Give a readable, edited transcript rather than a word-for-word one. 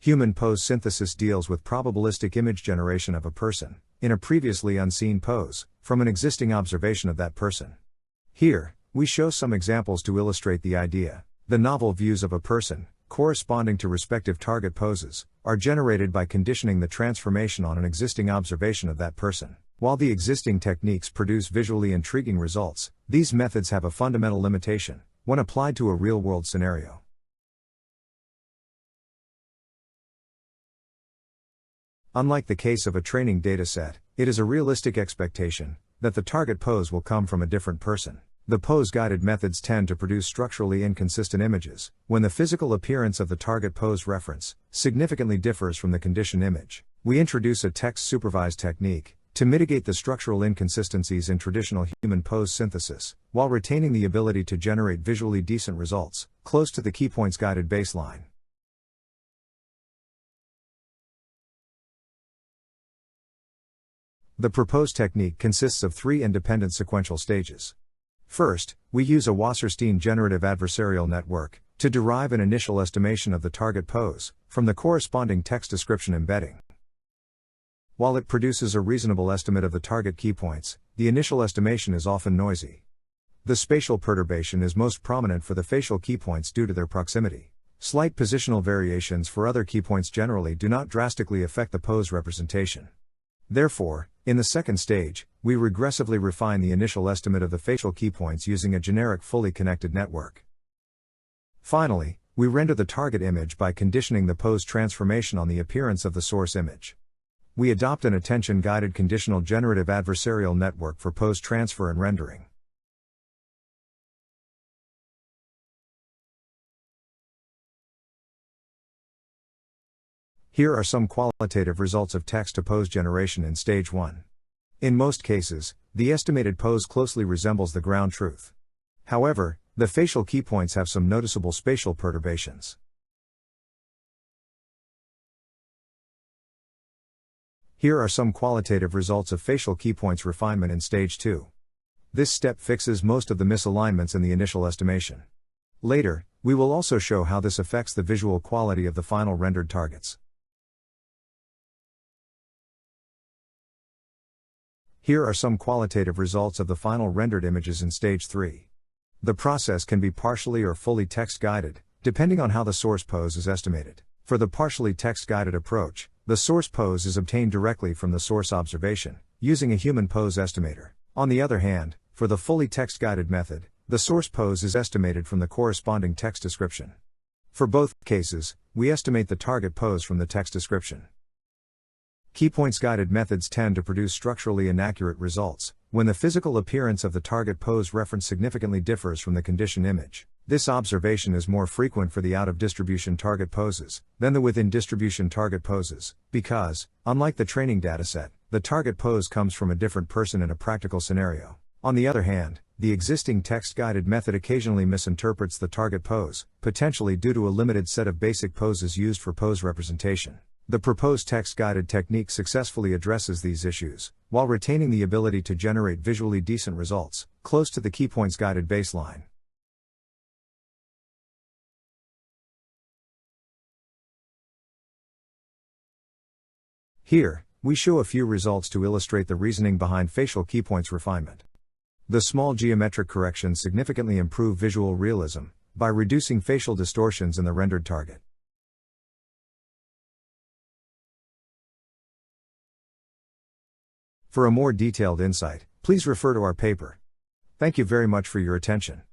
Human pose synthesis deals with probabilistic image generation of a person, in a previously unseen pose, from an existing observation of that person. Here, we show some examples to illustrate the idea. The novel views of a person, corresponding to respective target poses, are generated by conditioning the transformation on an existing observation of that person. While the existing techniques produce visually intriguing results, these methods have a fundamental limitation when applied to a real-world scenario. Unlike the case of a training dataset, it is a realistic expectation that the target pose will come from a different person. The pose-guided methods tend to produce structurally inconsistent images, when the physical appearance of the target pose reference significantly differs from the conditioned image. We introduce a text-supervised technique to mitigate the structural inconsistencies in traditional human pose synthesis, while retaining the ability to generate visually decent results, close to the keypoints-guided baseline. The proposed technique consists of 3 independent sequential stages. First, we use a Wasserstein generative adversarial network to derive an initial estimation of the target pose from the corresponding text description embedding. While it produces a reasonable estimate of the target keypoints, the initial estimation is often noisy. The spatial perturbation is most prominent for the facial keypoints due to their proximity. Slight positional variations for other keypoints generally do not drastically affect the pose representation. Therefore, in the second stage, we regressively refine the initial estimate of the facial keypoints using a generic fully connected network. Finally, we render the target image by conditioning the pose transformation on the appearance of the source image. We adopt an attention-guided conditional generative adversarial network for pose transfer and rendering. Here are some qualitative results of text-to-pose generation in stage 1. In most cases, the estimated pose closely resembles the ground truth. However, the facial keypoints have some noticeable spatial perturbations. Here are some qualitative results of facial keypoints refinement in stage 2. This step fixes most of the misalignments in the initial estimation. Later, we will also show how this affects the visual quality of the final rendered targets. Here are some qualitative results of the final rendered images in stage 3. The process can be partially or fully text-guided, depending on how the source pose is estimated. For the partially text-guided approach, the source pose is obtained directly from the source observation, using a human pose estimator. On the other hand, for the fully text-guided method, the source pose is estimated from the corresponding text description. For both cases, we estimate the target pose from the text description. Keypoints-guided methods tend to produce structurally inaccurate results when the physical appearance of the target pose reference significantly differs from the conditioned image. This observation is more frequent for the out-of-distribution target poses than the within-distribution target poses, because, unlike the training dataset, the target pose comes from a different person in a practical scenario. On the other hand, the existing text-guided method occasionally misinterprets the target pose, potentially due to a limited set of basic poses used for pose representation. The proposed text-guided technique successfully addresses these issues, while retaining the ability to generate visually decent results, close to the keypoints-guided baseline. Here, we show a few results to illustrate the reasoning behind facial keypoints refinement. The small geometric corrections significantly improve visual realism by reducing facial distortions in the rendered target. For a more detailed insight, please refer to our paper. Thank you very much for your attention.